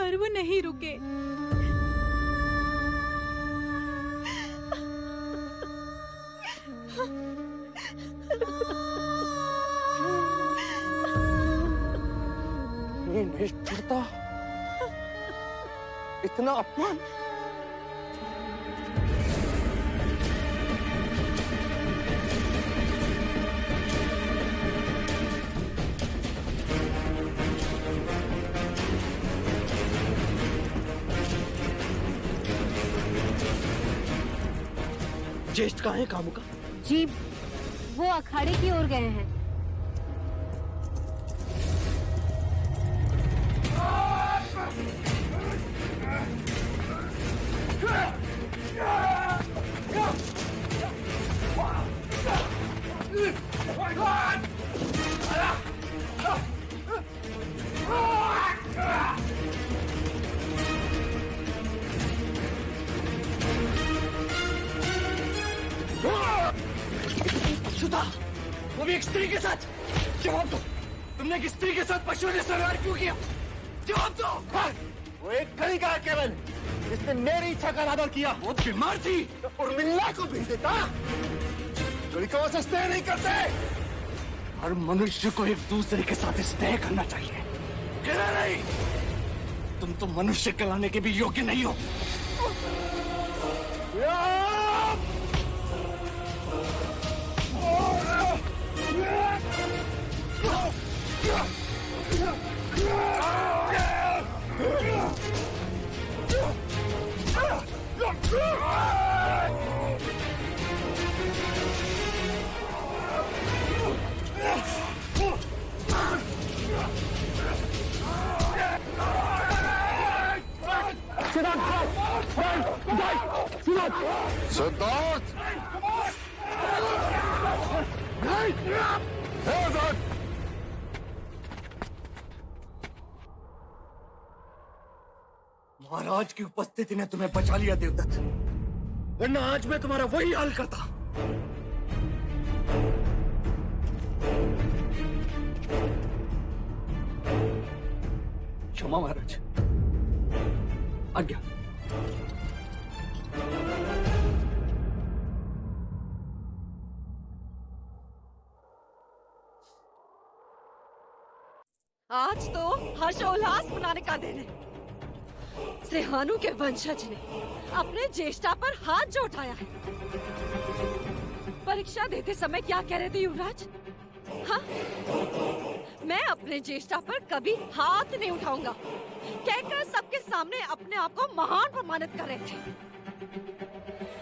पर वो नहीं रुके। ये निष्ठुरता, इतना अपमान। ज्येष्ठ कहाँ है कामुका? जी वो अखाड़े की ओर गए हैं। वो भी एक स्त्री के साथ। जवाब दो, तुमने एक स्त्री के साथ पशुओं ने सरवार क्यों किया? जवाब दो। वो एक गणिका है केवल, जिसने मेरी इच्छा का अनादर किया। वो बीमार थी तो उर्मिला को भेज देता। गणिकाओं से स्नेह नहीं करते। हर मनुष्य को एक दूसरे के साथ स्नेह करना चाहिए, कहना नहीं। तुम तो मनुष्य कहलाने के भी योग्य नहीं हो। सिद्धार्थ! महाराज की उपस्थिति ने तुम्हें बचा लिया देवदत्त, वरना आज मैं तुम्हारा वही हाल करता। क्षमा महाराज, आज्ञा। आज तो हर्षोल्लास मनाने का दिन है। सिंहानु के वंशज ने अपने ज्येष्ठा पर हाथ जो उठाया है। परीक्षा देते समय क्या कह रहे थे युवराज? हाँ, मैं अपने ज्येष्ठा पर कभी हाथ नहीं उठाऊंगा कहकर सबके सामने अपने आप को महान प्रमाणित कर रहे थे।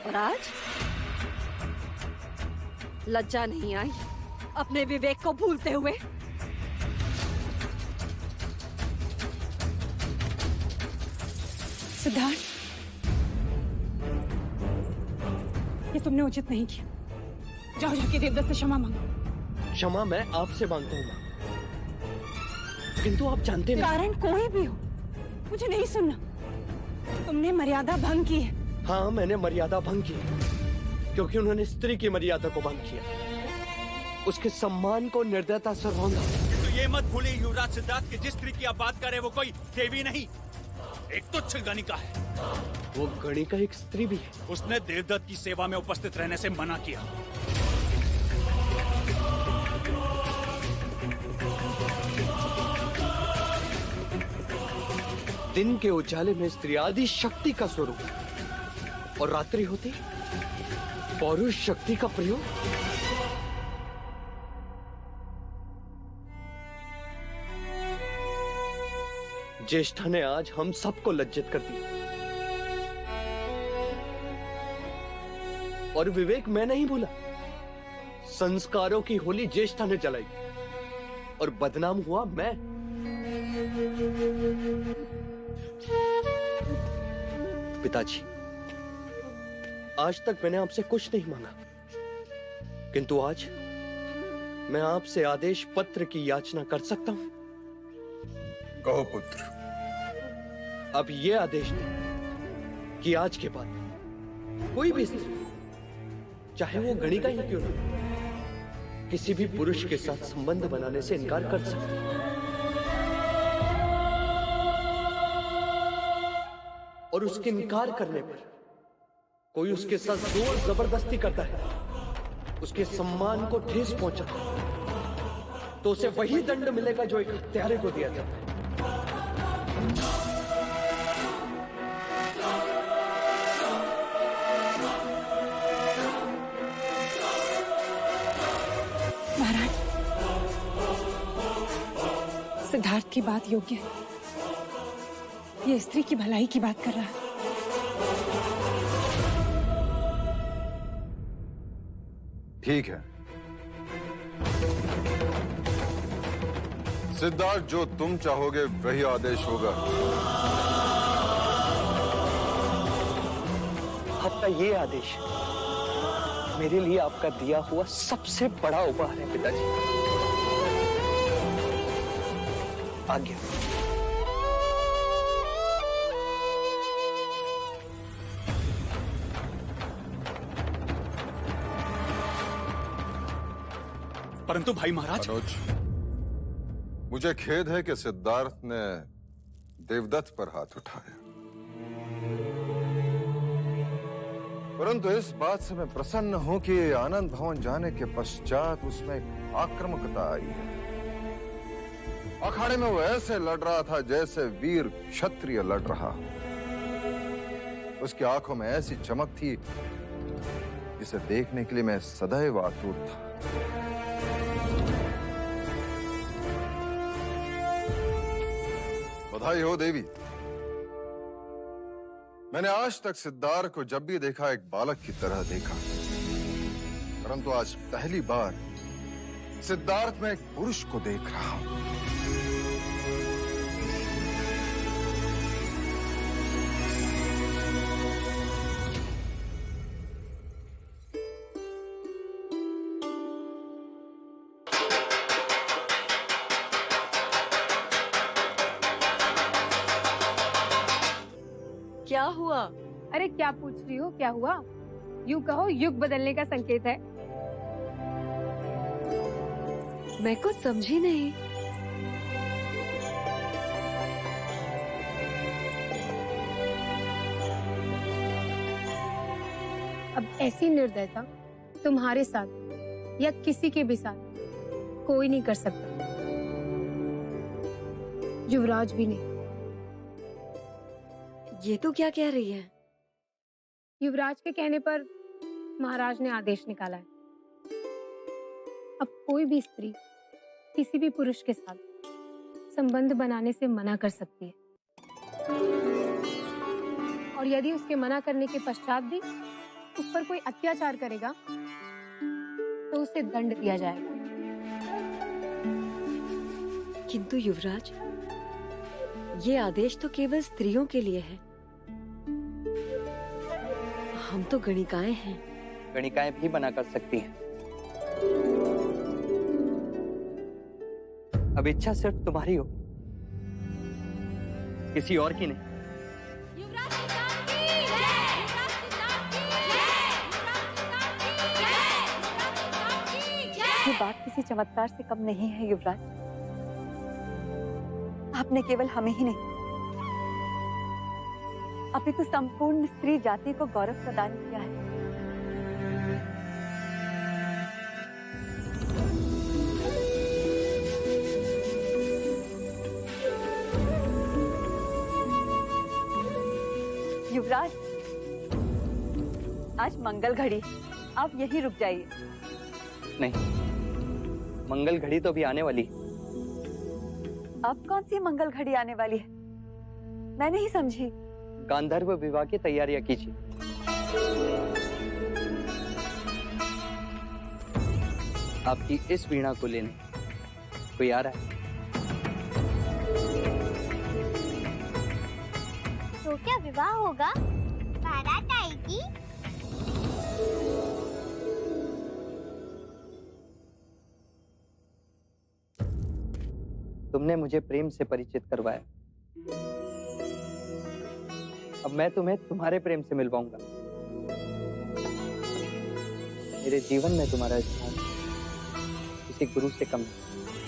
और आज लज्जा नहीं आई अपने विवेक को भूलते हुए? सिद्धार्थ, ये तुमने उचित नहीं किया। जाओ जाके देवदत्त से क्षमा मांगो। क्षमा मैं आपसे मांगता हूँ माँ, किंतु आप जानते नहीं। कारण कोई भी हो, मुझे नहीं सुनना। तुमने मर्यादा भंग की है। हाँ, मैंने मर्यादा भंग की क्योंकि उन्होंने स्त्री की मर्यादा को भंग किया, उसके सम्मान को निर्दयता से रौंदा। तो ये मत भूलिए युवराज सिद्धार्थ कि जिस स्त्री की आप बात कर रहे हैं वो कोई देवी नहीं, एक तुच्छ गणिका है। वो गणिका एक स्त्री भी है। उसने देवदत्त की सेवा में उपस्थित रहने से मना किया। दिन के उजाले में स्त्री आदि शक्ति का स्वरूप और रात्रि होती पौरुष शक्ति का प्रयोग। ज्येष्ठा ने आज हम सबको लज्जित कर दिया और विवेक मैं नहीं भूला। संस्कारों की होली ज्येष्ठा ने जलाई और बदनाम हुआ मैं। पिताजी, आज तक मैंने आपसे कुछ नहीं मांगा, किंतु आज मैं आपसे आदेश पत्र की याचना कर सकता हूं। कहो पुत्र। अब ये आदेश दें कि आज के बाद कोई भी स्त्री, चाहे वो गणिका ही क्यों ना, किसी भी पुरुष के साथ संबंध बनाने से इनकार कर सकती है। और उसके इनकार करने पर कोई उसके साथ जोर जबरदस्ती करता है, उसके सम्मान को ठेस पहुंचाता है, तो उसे वही दंड मिलेगा जो एक हत्यारे को दिया जाता है। महाराज, सिद्धार्थ की बात योग्य है। ये स्त्री की भलाई की बात कर रहा है। ठीक है सिद्धार्थ, जो तुम चाहोगे वही आदेश होगा। आपका ये आदेश मेरे लिए आपका दिया हुआ सबसे बड़ा उपहार है पिताजी। आज्ञा। परंतु भाई महाराज। अनुज, मुझे खेद है कि सिद्धार्थ ने देवदत्त पर हाथ उठाया, परंतु इस बात से मैं प्रसन्न हूं कि आनंद भवन जाने के पश्चात उसमें आक्रामकता आई है। अखाड़े में वो ऐसे लड़ रहा था जैसे वीर क्षत्रिय लड़ रहा। उसकी आंखों में ऐसी चमक थी जिसे देखने के लिए मैं सदैव आतुर था। बधाई हो देवी। मैंने आज तक सिद्धार्थ को जब भी देखा एक बालक की तरह देखा, परंतु आज पहली बार सिद्धार्थ में एक पुरुष को देख रहा हूं। क्या हुआ? अरे क्या पूछ रही हो, क्या हुआ? यूं कहो युग बदलने का संकेत है। मैं कुछ समझी नहीं। अब ऐसी निर्दयता तुम्हारे साथ या किसी के भी साथ कोई नहीं कर सकता, युवराज भी नहीं। ये तो क्या कह रही है? युवराज के कहने पर महाराज ने आदेश निकाला है। अब कोई भी स्त्री किसी भी पुरुष के साथ संबंध बनाने से मना कर सकती है, और यदि उसके मना करने के पश्चात भी उस पर कोई अत्याचार करेगा तो उसे दंड दिया जाएगा। किंतु युवराज, ये आदेश तो केवल स्त्रियों के लिए है। हम तो गणिकाएं हैं। गणिकाएं भी मना कर सकती हैं। अब इच्छा सिर्फ तुम्हारी हो, किसी और की नहीं। ये बात किसी चमत्कार से कम नहीं है युवराज। आपने केवल हमें ही नहीं, अपितु संपूर्ण स्त्री जाति को गौरव प्रदान किया है। युवराज, आज मंगल घड़ी, आप यहीं रुक जाइए। नहीं, मंगल घड़ी तो भी आने वाली। अब कौन सी मंगल घड़ी आने वाली है? मैं नहीं समझी। गांधर्व विवाह की तैयारियां कीजिए। आपकी इस वीणा को लेने कोई आ रहा है। तो क्या विवाह होगा? बारात आएगी? तुमने मुझे प्रेम से परिचित करवाया, अब मैं तुम्हें तुम्हारे प्रेम से मिलवाऊंगा। मेरे जीवन में तुम्हारा स्थान किसी गुरु से कम नहीं।